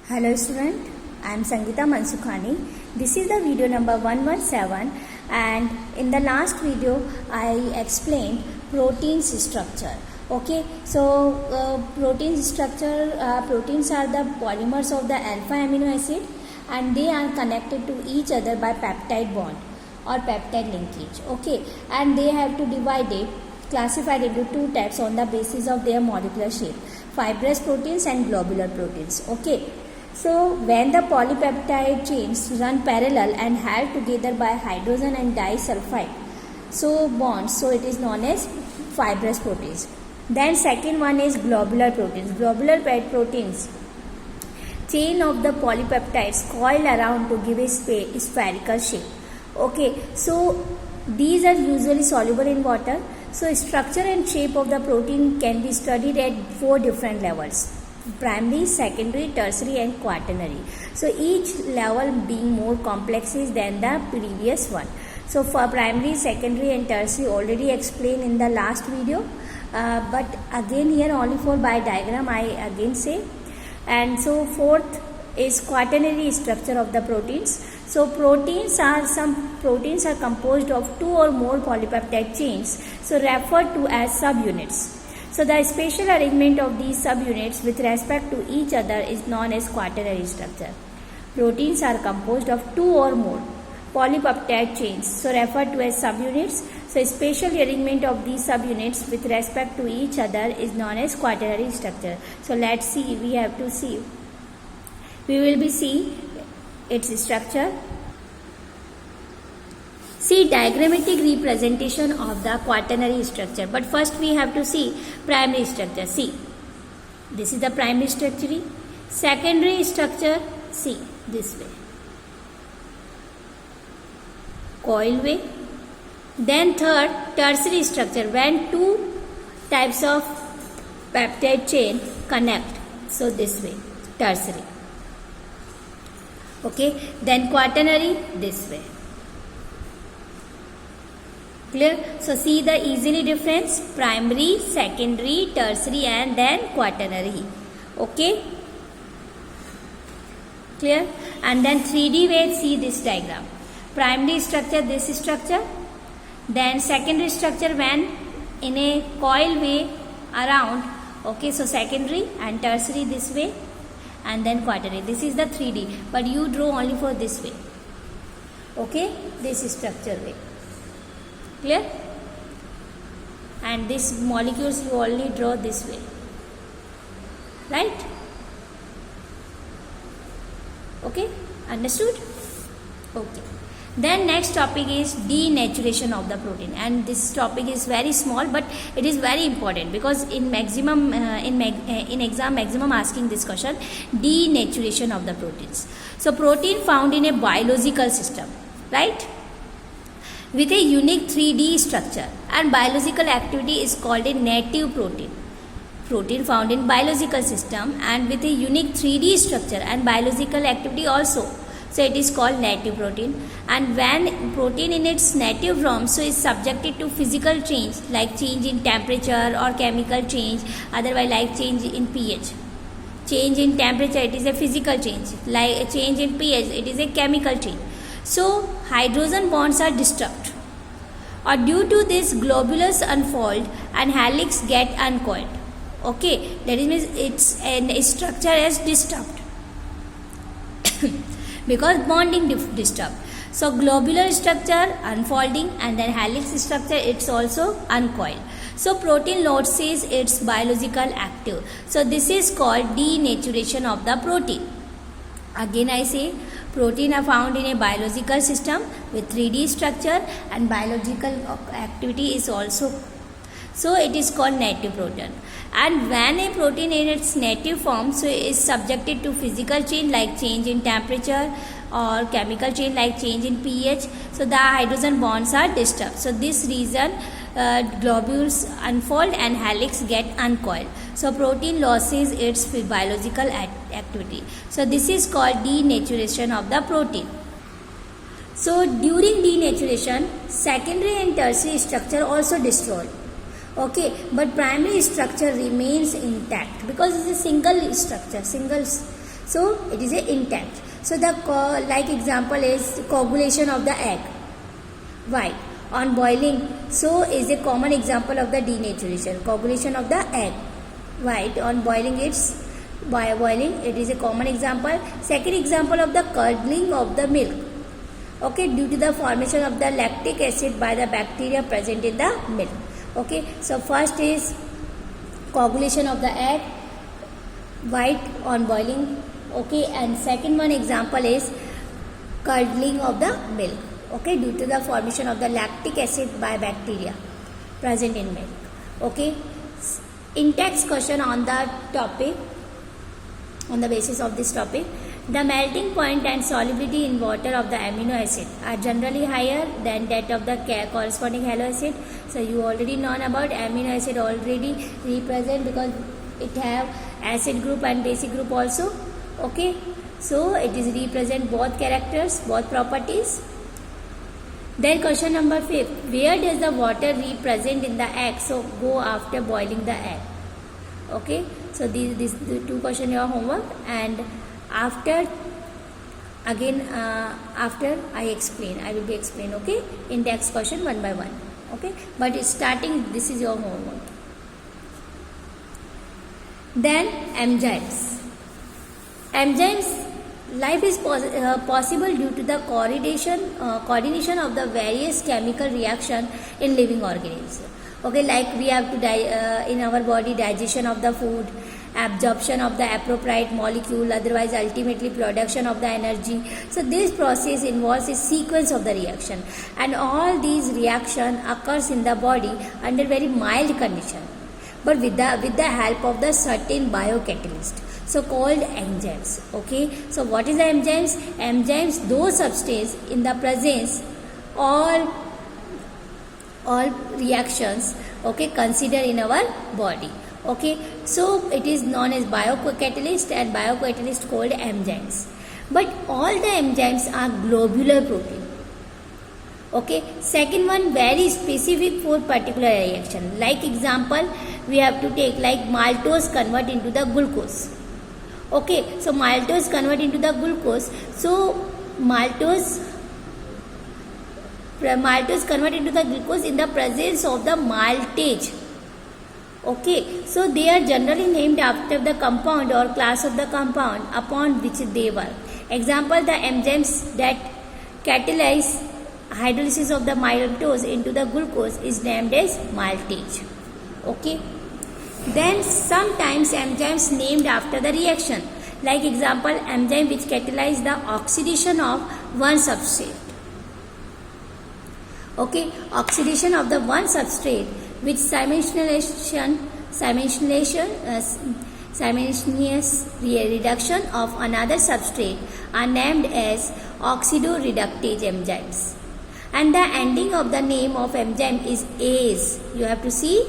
Hello student, I am Sangeeta Mansukhani. This is the video number 117 and in the last video I explained proteins structure. Okay, so proteins are the polymers of the alpha amino acid and they are connected to each other by peptide bond or peptide linkage. Okay, and they have to divide it, classified into two types on the basis of their molecular shape, fibrous proteins and globular proteins. Okay. So when the polypeptide chains run parallel and held together by hydrogen and disulfide bonds, so it is known as fibrous proteins. Then second one is globular proteins. Globular proteins, chain of the polypeptides coil around to give a spherical shape. Okay, so these are usually soluble in water. So structure and shape of the protein can be studied at 4 different levels: primary, secondary, tertiary and quaternary. So each level being more complex than the previous one. So for primary, secondary and tertiary already explained in the last video, but again here only for by diagram I again say. And so fourth is quaternary structure of the proteins. So some proteins are composed of 2 or more polypeptide chains, so referred to as subunits. So the spatial arrangement of these subunits with respect to each other is known as quaternary structure. Proteins are composed of 2 or more polypeptide chains, so referred to as subunits. So spatial arrangement of these subunits with respect to each other is known as quaternary structure. So let's see, we will be see its structure. See diagrammatic representation of the quaternary structure. But first we have to see primary structure. See, this is the primary structure. Secondary structure, see this way, coil way. Then third, tertiary structure, when 2 types of peptide chain connect. So this way, tertiary. Okay, then quaternary, this way. Clear? So see the easily difference: primary, secondary, tertiary and then quaternary. Okay? Clear? And then 3D way, see this diagram. Primary structure, this structure. Then secondary structure when in a coil way around. Okay, so secondary, and tertiary this way, and then quaternary. This is the 3D, but you draw only for this way. Okay, this is structure way. Clear? And these molecules you only draw this way, right? Okay, understood? Okay. Then next topic is denaturation of the protein, and this topic is very small but it is very important because in maximum in exam maximum asking this question: denaturation of the proteins. So protein found in a biological system, right, with a unique 3D structure, and biological activity is called a native protein. Protein found in biological system and with a unique 3D structure and biological activity also. So it is called native protein. And when protein in its native form, so is subjected to physical change like change in temperature or chemical change, otherwise like change in pH. Change in temperature, it is a physical change. Like a change in pH, it is a chemical change. So hydrogen bonds are disturbed, or due to this globulus unfold and helix get uncoiled. Okay, that means its structure is disturbed because bonding disturbed. So globular structure unfolding, and then helix structure it's also uncoiled. So protein loses its biological active. So this is called denaturation of the protein. Again I say, protein are found in a biological system with 3D structure and biological activity is also. So it is called native protein. And when a protein in its native form, so is subjected to physical change like change in temperature or chemical change like change in pH, so the hydrogen bonds are disturbed. So this reason globules unfold and helix get uncoiled. So protein loses its biological activity. So this is called denaturation of the protein. So during denaturation, secondary and tertiary structure also destroyed. Okay, but primary structure remains intact because it's a single structure, So it is a intact. So the like example is coagulation of the egg. White on boiling, so is a common example of the denaturation. Coagulation of the egg. White on boiling, it's by boiling, it is a common example. Second example of the curdling of the milk. Okay, due to the formation of the lactic acid by the bacteria present in the milk. Okay, so first is coagulation of the egg, white on boiling. Okay, and second one example is curdling of the milk. Okay, due to the formation of the lactic acid by bacteria present in milk. Okay, in-text question on the topic, on the basis of this topic. The melting point and solubility in water of the amino acid are generally higher than that of the corresponding halo acid. So you already know about amino acid already represent because it have acid group and basic group also. Okay, so it is represent both characters, both properties. Then question number 5, where does the water represent in the egg? So go after boiling the egg. Okay, so these the two questions your homework, and after again after I will be explain. Okay, in text question one by one. Okay, but it's starting, this is your homework. Then enzymes. Life is possible due to the coordination of the various chemical reaction in living organisms. Okay, like we have to in our body, digestion of the food, absorption of the appropriate molecule, otherwise ultimately production of the energy. So this process involves a sequence of the reaction, and all these reaction occurs in the body under very mild condition, but with the help of the certain biocatalyst, so called enzymes. Okay, so what is the enzymes? Enzymes, those substances in the presence all reactions, okay, considered in our body. Okay, so it is known as biocatalyst, and biocatalyst called enzymes. But all the enzymes are globular protein. Okay, second one, very specific for particular reaction. Like example, we have to take like maltose convert into the glucose. Okay, so maltose convert into the glucose. So maltose convert into the glucose in the presence of the maltase. Okay, so they are generally named after the compound or class of the compound upon which they work. Example, the enzymes that catalyze hydrolysis of the maltose into the glucose is named as maltase. Okay, then sometimes enzymes named after the reaction. Like example, enzyme which catalyze the oxidation of one substrate. Okay, oxidation of the one substrate which simultaneous reduction of another substrate are named as oxidoreductase enzymes. And the ending of the name of enzyme is ase. You have to see.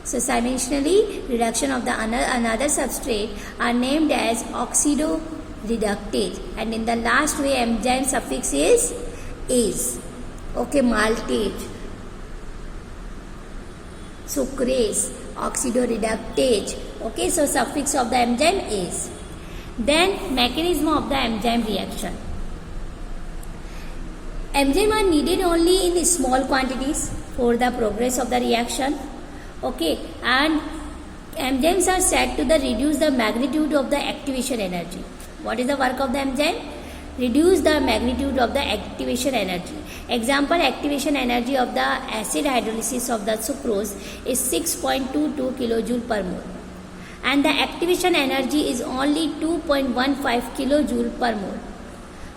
So simultaneously reduction of the another substrate are named as oxidoreductase, and in the last way enzyme suffix is ase. Okay, maltase, sucrase, oxidoreductase. Okay, so suffix of the enzyme is. Then mechanism of the enzyme reaction. Enzymes are needed only in small quantities for the progress of the reaction. Okay, and enzymes are said to reduce the magnitude of the activation energy. What is the work of the enzyme? Reduce the magnitude of the activation energy. Example, activation energy of the acid hydrolysis of the sucrose is 6.22 kilojoule per mole, and the activation energy is only 2.15 kilojoule per mole.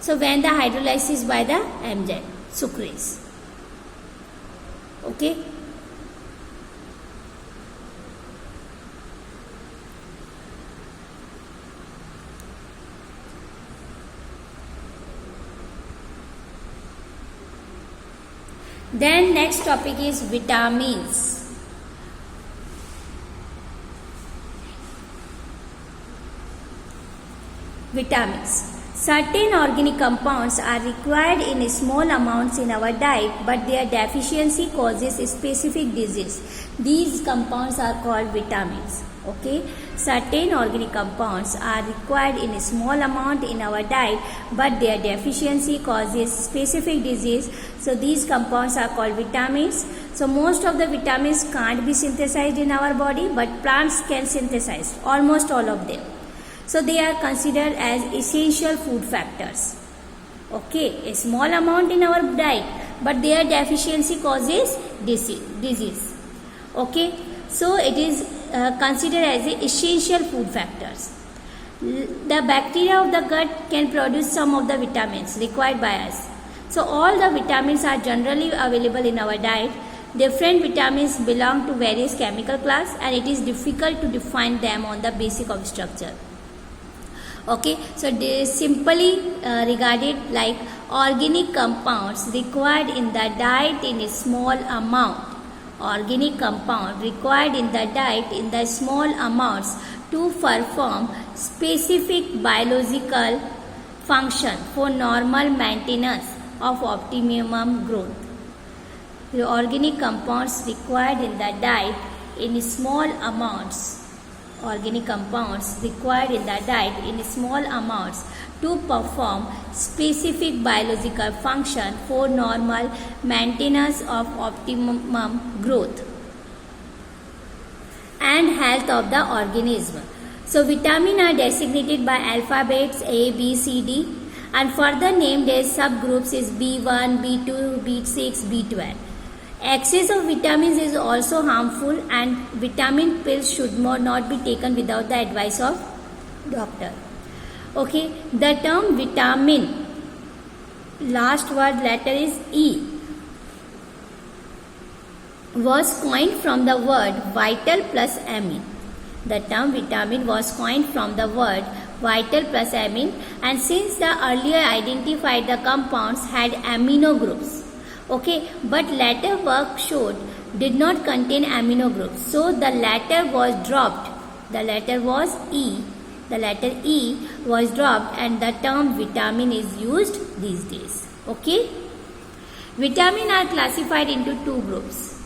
So when the hydrolysis by the enzyme sucrase. Okay. Then next topic is vitamins. Vitamins. Certain organic compounds are required in small amounts in our diet, but their deficiency causes specific disease. These compounds are called vitamins. Okay, certain organic compounds are required in a small amount in our diet, but their deficiency causes specific disease. So these compounds are called vitamins. So most of the vitamins can't be synthesized in our body, but plants can synthesize almost all of them. So they are considered as essential food factors. Okay, a small amount in our diet, but their deficiency causes disease. Okay, so it is considered as a essential food factors. The bacteria of the gut can produce some of the vitamins required by us. So all the vitamins are generally available in our diet. Different vitamins belong to various chemical class, and it is difficult to define them on the basis of structure. Okay, so they simply regarded like organic compounds required in the diet in a small amount. Organic compound required in the diet in the small amounts to perform specific biological function for normal maintenance of optimum growth. The organic compounds required in the diet in small amounts. Organic compounds required in the diet in small amounts to perform specific biological function for normal maintenance of optimum growth and health of the organism. So vitamins are designated by alphabets A, B, C, D, and further named as subgroups is B1, B2, B6, B12. Excess of vitamins is also harmful, and vitamin pills should not be taken without the advice of doctor. Okay, the term vitamin, last word letter is E, was coined from the word vital plus amine. The term vitamin was coined from the word vital plus amine, and since the earlier identified the compounds had amino groups. Okay, but later work showed did not contain amino groups, so the latter was dropped. The letter was E. The letter E was dropped, and the term vitamin is used these days. Okay, vitamins are classified into two groups.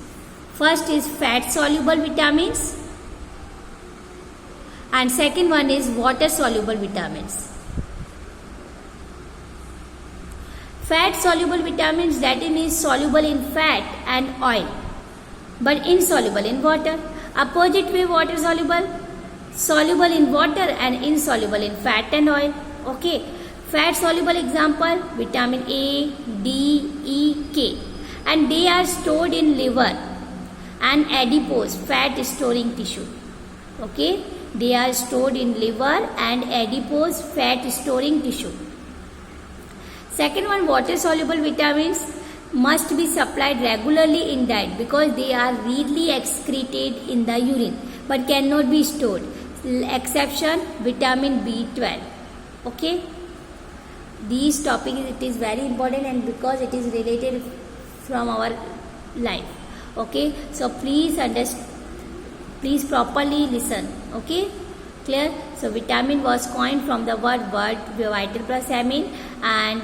First is fat soluble vitamins, and second one is water soluble vitamins. Fat soluble vitamins, that is soluble in fat and oil, but insoluble in water. Opposite way, water soluble in water and insoluble in fat and oil. Okay, fat soluble example vitamin A, D, E, K, and they are stored in liver and adipose, fat storing tissue. Okay, they are stored in liver and adipose, fat storing tissue. Second one, water soluble vitamins must be supplied regularly in diet because they are readily excreted in the urine but cannot be stored. Exception, vitamin B12. Okay, these topics, it is very important, and because it is related from our life. Okay, so please properly listen. Okay, clear? So vitamin was coined from the word vital plus amine, and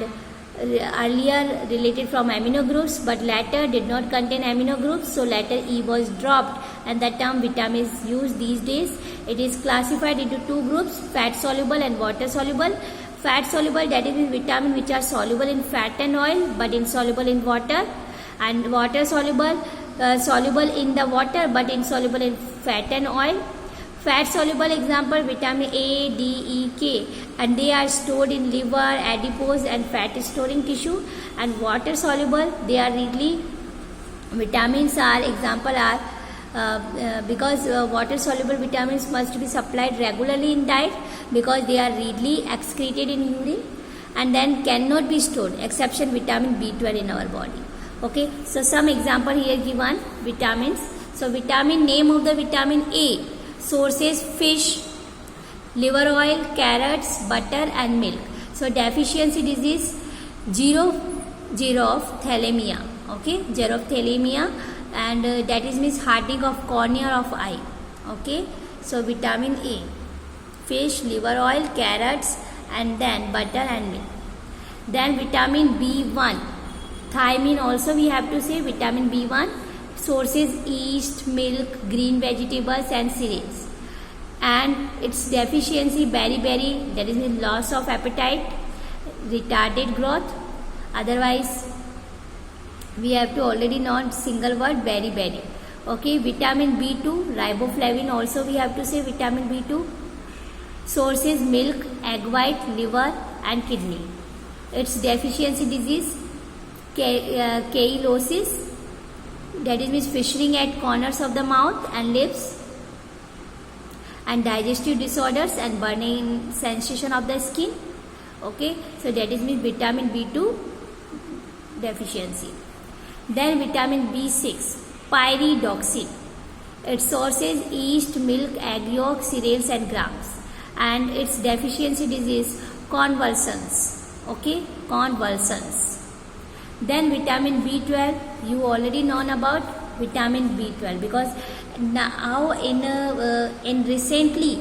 earlier related from amino groups, but later did not contain amino groups, so letter E was dropped, and the term vitamin is used these days. It is classified into two groups, fat soluble and water soluble. Fat soluble, that is vitamin which are soluble in fat and oil but insoluble in water, and water soluble, soluble in the water but insoluble in fat and oil. Fat soluble example vitamin A, D, E, K, and they are stored in liver, adipose and fat storing tissue. And water soluble, they are readily, vitamins are example are because water soluble vitamins must be supplied regularly in diet because they are readily excreted in urine and then cannot be stored, exception vitamin B12 in our body. Okay, so some example here given, vitamins. So vitamin, name of the vitamin A, sources fish, liver oil, carrots, butter and milk. So deficiency disease, xerophthalmia. Okay, xerophthalmia, and that is means hardening of cornea of eye. Okay, so vitamin A, fish, liver oil, carrots and then butter and milk. Then vitamin B1, thiamine also we have to say, vitamin B1, sources yeast, milk, green vegetables and cereals. and its deficiency beriberi, that is means loss of appetite, retarded growth. Otherwise we have to already know single word beriberi. Okay, vitamin B2 riboflavin, also we have to say vitamin B2. Sources milk, egg white, liver and kidney. Its deficiency disease cheilitis, that is means fissuring at corners of the mouth and lips, and digestive disorders and burning sensation of the skin. Okay, so that is means vitamin B2 deficiency. Then vitamin B6 pyridoxine. Its source is yeast, milk, egg yolk, cereals and grams, and its deficiency disease convulsions. Okay, convulsions. Then vitamin B12, you already known about vitamin B12, because now in recently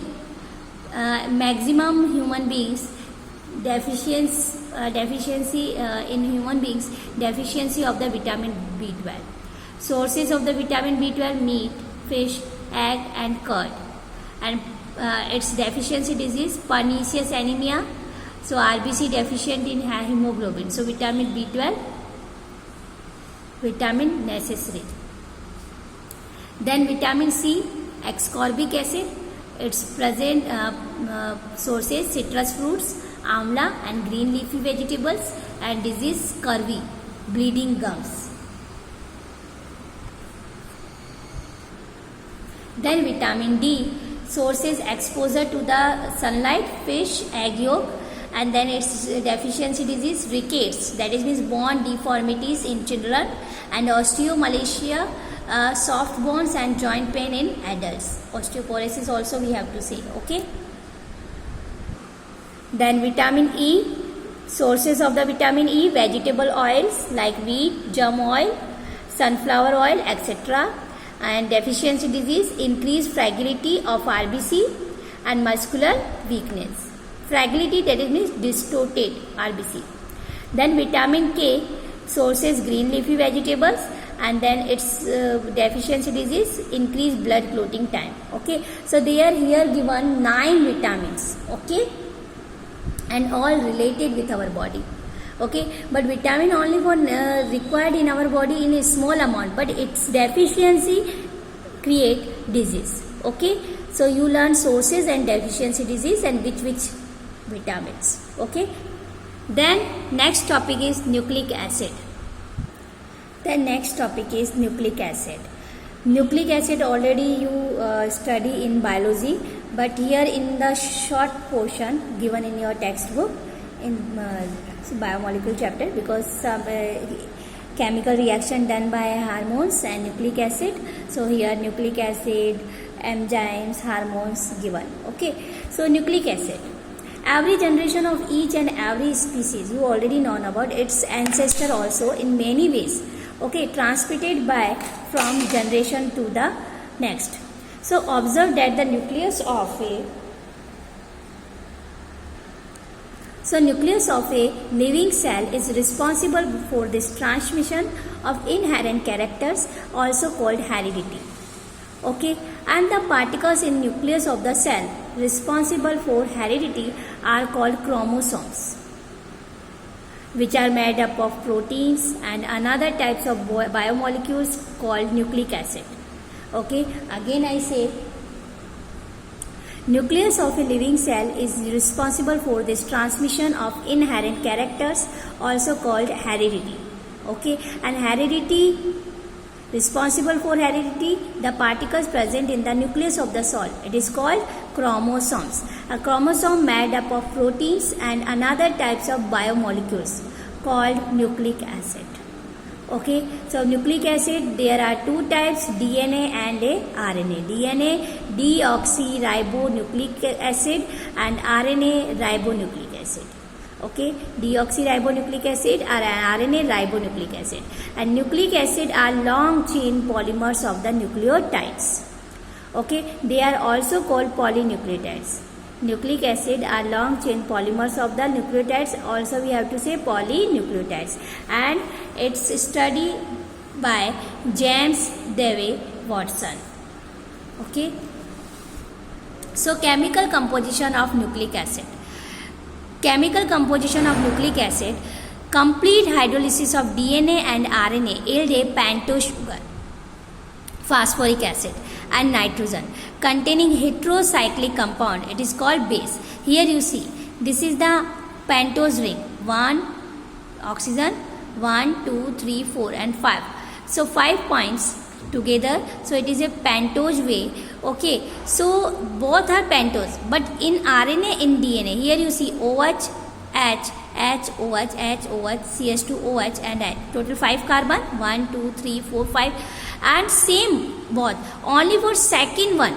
maximum human beings deficiency in human beings deficiency of the vitamin B12. Sources of the vitamin B12: meat, fish, egg and curd, and its deficiency disease pernicious anemia, so RBC deficient in hemoglobin, so vitamin B12 vitamin necessary. Then vitamin C ascorbic acid, its present sources citrus fruits, amla and green leafy vegetables, and disease scurvy, bleeding gums. Then vitamin D, sources exposure to the sunlight, fish, egg yolk, and then its deficiency disease rickets, that is means bone deformities in children, and osteomalacia, soft bones and joint pain in adults. Osteoporosis also we have to say. Okay. Then vitamin E, sources of the vitamin E: vegetable oils like wheat, germ oil, sunflower oil, etc. And deficiency disease: increased fragility of RBC and muscular weakness. Fragility, that is means distorted RBC. Then vitamin K, sources green leafy vegetables, and then its deficiency disease: increased blood clotting time. Okay, so they are here given 9 vitamins. Okay, and all related with our body. Okay, but vitamin only for required in our body in a small amount, but its deficiency create disease. Okay, so you learn sources and deficiency disease and which vitamins. Okay, then next topic is nucleic acid. The next topic is nucleic acid. Nucleic acid already you study in biology, but here in the short portion given in your textbook in biomolecule chapter, because some chemical reaction done by hormones and nucleic acid, so here nucleic acid, enzymes, hormones given. Okay, so nucleic acid, every generation of each and every species you already know about its ancestor also in many ways. Okay, transmitted by from generation to the next. So observe that the nucleus of a living cell is responsible for this transmission of inherent characters, also called heredity. Okay, and the particles in nucleus of the cell responsible for heredity are called chromosomes, which are made up of proteins and another types of biomolecules called nucleic acid. Okay, again I say, nucleus of a living cell is responsible for this transmission of inherent characters, also called heredity. Okay, and heredity, responsible for heredity, the particles present in the nucleus of the cell, it is called chromosomes. A chromosome made up of proteins and another types of biomolecules called nucleic acid. Okay, so nucleic acid, there are 2 types, DNA and RNA. DNA, deoxyribonucleic acid, and RNA, ribonucleic acid. Okay, deoxyribonucleic acid or RNA ribonucleic acid. And nucleic acid are long chain polymers of the nucleotides. Okay, they are also called polynucleotides. Nucleic acid are long chain polymers of the nucleotides, also we have to say polynucleotides, and it's studied by James Dewey Watson. Okay, So chemical composition of nucleic acid. Chemical composition of nucleic acid. Complete hydrolysis of DNA and RNA yield a pentose sugar, phosphoric acid and nitrogen containing heterocyclic compound. It is called base. Here you see, this is the pentose ring. 1 oxygen, 1, 2, 3, 4 and 5. So 5 points together, so it is a pentose way. Okay, so both are pentose, but in RNA, in DNA, here you see OH, H, H, OH, H, OH, CH2OH and H. Total 5 carbon, 1, 2, 3, 4, 5 and same both. Only for second one,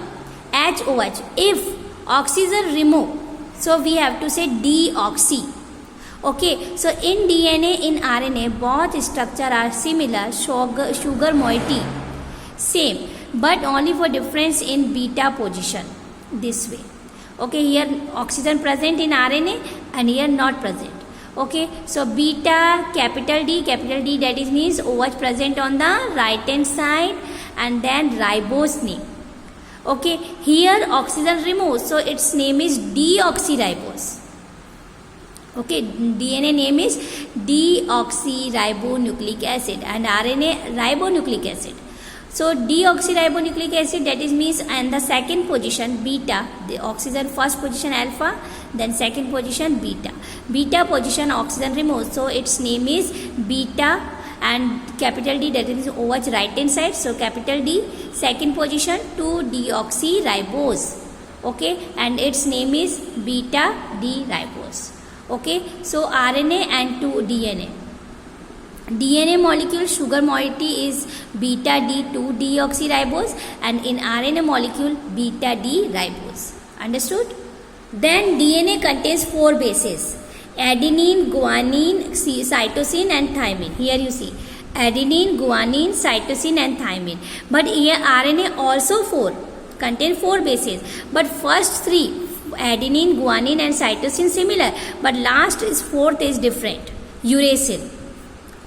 HOH, if oxygen remove, so we have to say deoxy. Okay, so in DNA, in RNA, both structure are similar, sugar moiety same, but only for difference in beta position, this way. Okay, here oxygen present in RNA and here not present. Okay, so beta, capital D, that is means OH present on the right hand side and then ribose name. Okay, here oxygen removed, so its name is deoxyribose. Okay, DNA name is deoxyribonucleic acid and RNA ribonucleic acid. So deoxyribonucleic acid, that is means, and the second position beta, the oxygen first position alpha, then second position beta. Beta position oxygen removed, so its name is beta and capital D, that is OH right hand side, so capital D, second position 2-deoxyribose. Okay, and its name is beta D-ribose. Okay, so RNA and 2 DNA. DNA molecule sugar moiety is beta D2-deoxyribose and in RNA molecule beta D-ribose. Understood? Then DNA contains 4 bases: adenine, guanine, cytosine and thymine. Here you see adenine, guanine, cytosine and thymine. But here RNA also contain 4 bases. But first 3, adenine, guanine and cytosine similar, but last is 4th is different, uracil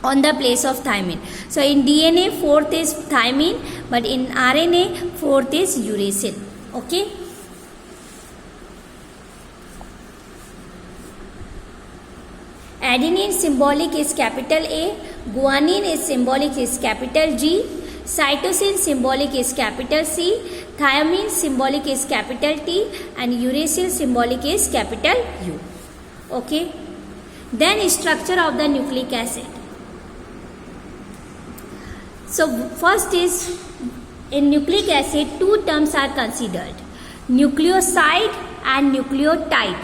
on the place of thymine. So in DNA 4th is thymine, but in RNA 4th is uracil. Okay. Adenine symbolic is capital A, guanine is symbolic is capital G, cytosine symbolic is capital C, thymine symbolic is capital T and uracil symbolic is capital U. Okay. Then structure of the nucleic acid. So first is, in nucleic acid 2 terms are considered: nucleoside and nucleotide.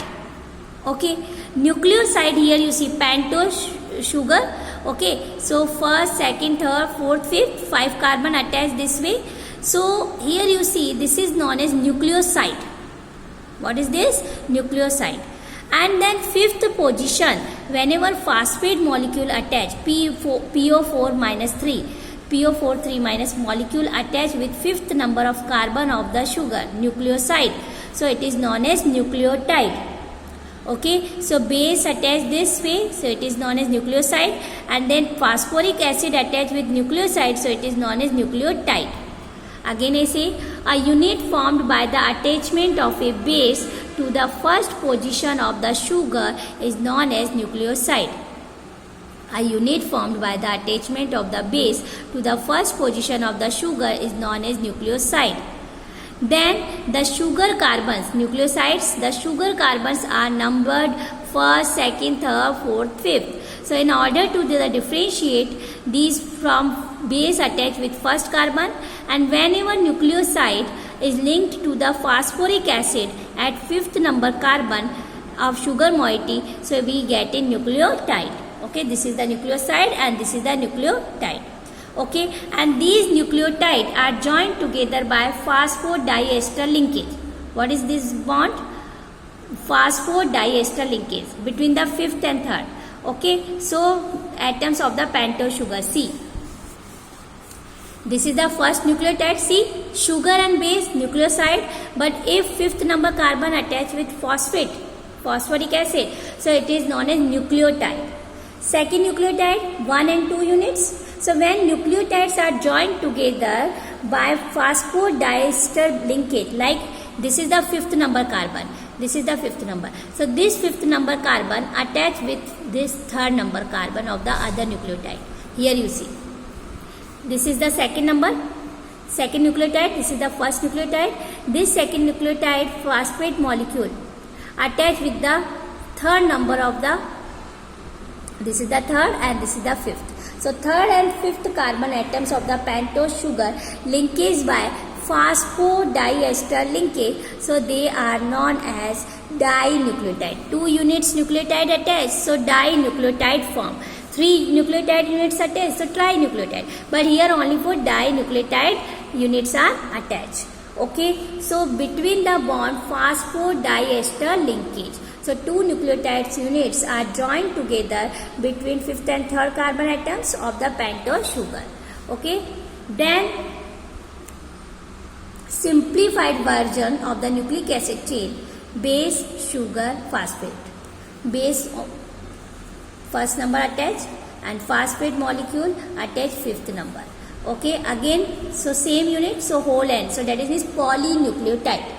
Okay, nucleoside, here you see pentose sugar. Okay, so first, second, third, fourth, fifth, 5 carbon attached this way. So here you see this is known as nucleoside. What is this? Nucleoside. And then 5th position, whenever phosphate molecule attached, PO4 minus 3, PO4 3 minus molecule attached with 5th number of carbon of the sugar, nucleoside. So it is known as nucleotide. Okay, so base attached this way, so it is known as nucleoside, and then phosphoric acid attached with nucleoside, so it is known as nucleotide. Again I say, a unit formed by the attachment of a base to the first position of the sugar is known as nucleoside. A unit formed by the attachment of the base to the first position of the sugar is known as nucleoside. Then the sugar carbons, nucleosides, the sugar carbons are numbered 1st, 2nd, 3rd, 4th, 5th. So in order to differentiate these from base attached with first carbon, and whenever nucleoside is linked to the phosphoric acid at 5th number carbon of sugar moiety, so we get a nucleotide. Okay, this is the nucleoside and this is the nucleotide. Okay, and these nucleotides are joined together by phosphodiester linkage. What is this bond? Phosphodiester linkage between the 5th and 3rd. Okay, so atoms of the pentose sugar, C. This is the first nucleotide, C, sugar and base, nucleoside, but if 5th number carbon attached with phosphoric acid, so it is known as nucleotide. Second nucleotide, 1 and 2 units. So when nucleotides are joined together by phosphodiester linkage, like this is the fifth number carbon. This is the fifth number. So this fifth number carbon attached with this third number carbon of the other nucleotide. Here you see. This is the second number, second nucleotide. This is the first nucleotide. This second nucleotide phosphate molecule attached with the third number of the, this is the third and this is the fifth. So third and fifth carbon atoms of the pentose sugar linkage by phosphodiester linkage, so they are known as dinucleotide. 2 units nucleotide attached, so dinucleotide form. 3 nucleotide units attached, so trinucleotide. But here only for dinucleotide units are attached. Okay, so between the bond phosphodiester linkage. So 2 nucleotides units are joined together between 5th and 3rd carbon atoms of the pentose sugar. Okay, then simplified version of the nucleic acid chain, base sugar phosphate. Base first number attached and phosphate molecule attached 5th number. Okay, again, so same unit, so whole end, so that is polynucleotide.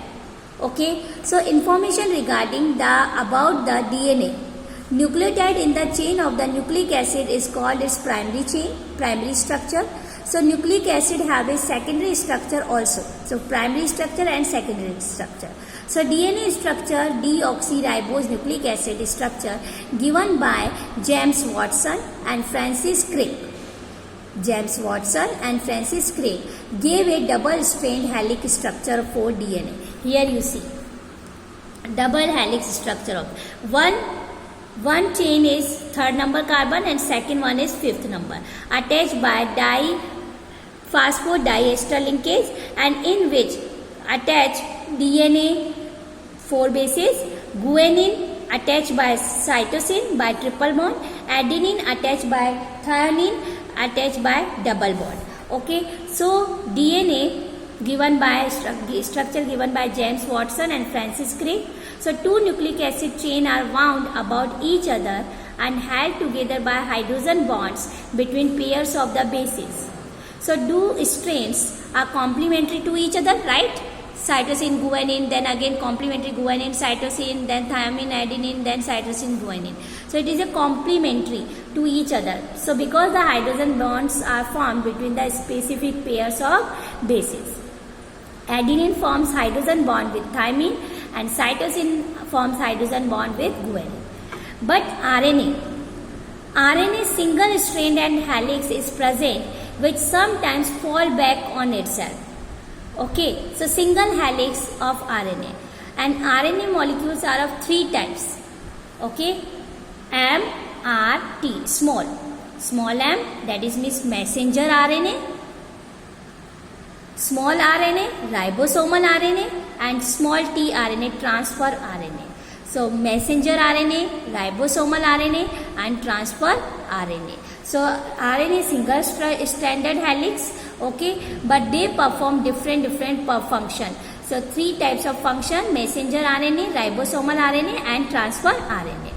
Okay, so information regarding about the DNA. Nucleotide in the chain of the nucleic acid is called its primary chain, primary structure. So nucleic acid have a secondary structure also. So primary structure and secondary structure. So DNA structure, deoxyribose nucleic acid structure given by James Watson and Francis Crick. James Watson and Francis Crick gave a double-strand helix structure for DNA. Here you see double helix structure of one chain is 3rd number carbon and second one is 5th number attached by phosphodiester linkage, and in which attach DNA 4 bases, guanine attached by cytosine by triple bond, adenine attached by thymine attached by double bond. Okay, so DNA given by structure given by James Watson and Francis Crick. So 2 nucleic acid chain are wound about each other and held together by hydrogen bonds between pairs of the bases. So 2 strands are complementary to each other, right? Cytosine, guanine, then again complementary guanine, cytosine, then thymine, adenine, then cytosine, guanine. So it is a complementary to each other. So because the hydrogen bonds are formed between the specific pairs of bases. Adenine forms hydrogen bond with thymine and cytosine forms hydrogen bond with guanine. But RNA single strand and helix is present, which sometimes fall back on itself. Okay, so single helix of RNA, and RNA molecules are of 3 types. Okay, M, R, T, small m, that is means messenger RNA, small RNA, ribosomal RNA, and small t RNA, transfer RNA. So messenger RNA, ribosomal RNA, and transfer RNA. So RNA single stranded helix, okay, but they perform different function. So 3 types of function: messenger RNA, ribosomal RNA, and transfer RNA.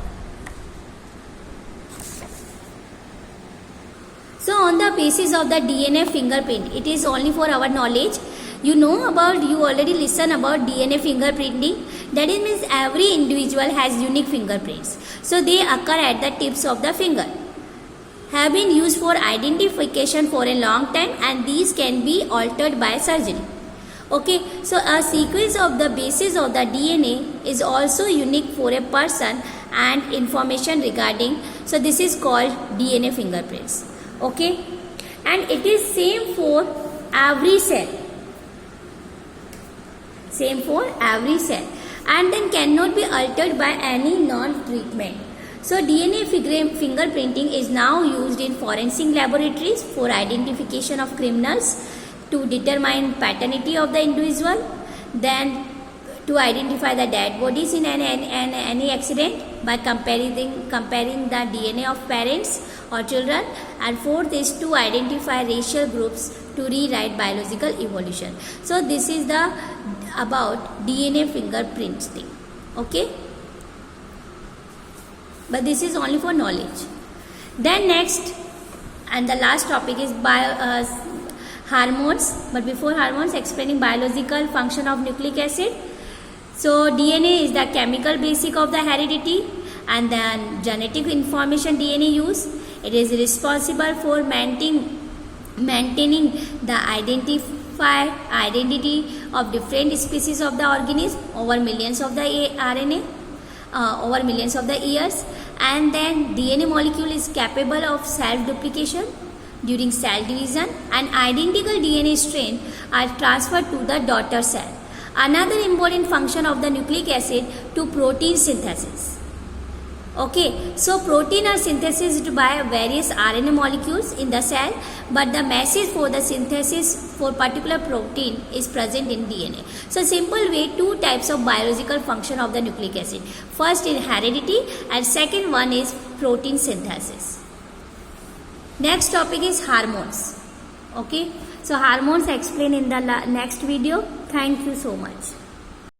So on the basis of the DNA fingerprint, it is only for our knowledge. You already listen about DNA fingerprinting. That is means every individual has unique fingerprints. So they occur at the tips of the finger. Have been used for identification for a long time, and these can be altered by surgery. Okay, so a sequence of the bases of the DNA is also unique for a person and information regarding. So this is called DNA fingerprints. Okay, and it is same for every cell. Same for every cell, and then cannot be altered by any non-treatment. So DNA fingerprinting is now used in forensic laboratories for identification of criminals, to determine paternity of the individual, then to identify the dead bodies in any accident by comparing the DNA of parents or children, and fourth is to identify racial groups to rewrite biological evolution. So this is the about DNA fingerprints thing. Okay, but this is only for knowledge. Then next and the last topic is hormones. But before hormones, explaining biological function of nucleic acid. So DNA is the chemical basic of the heredity and then genetic information DNA use. It is responsible for maintaining the identity of different species of the organism over millions of the RNA over millions of the years. And then DNA molecule is capable of self duplication during cell division, and identical DNA strain are transferred to the daughter cell. Another important function of the nucleic acid to protein synthesis. Okay, so protein are synthesized by various RNA molecules in the cell, but the message for the synthesis for particular protein is present in DNA. So simple way, two types of biological function of the nucleic acid. First is heredity and second one is protein synthesis. Next topic is hormones. Okay, so hormones explained in the next video. Thank you so much.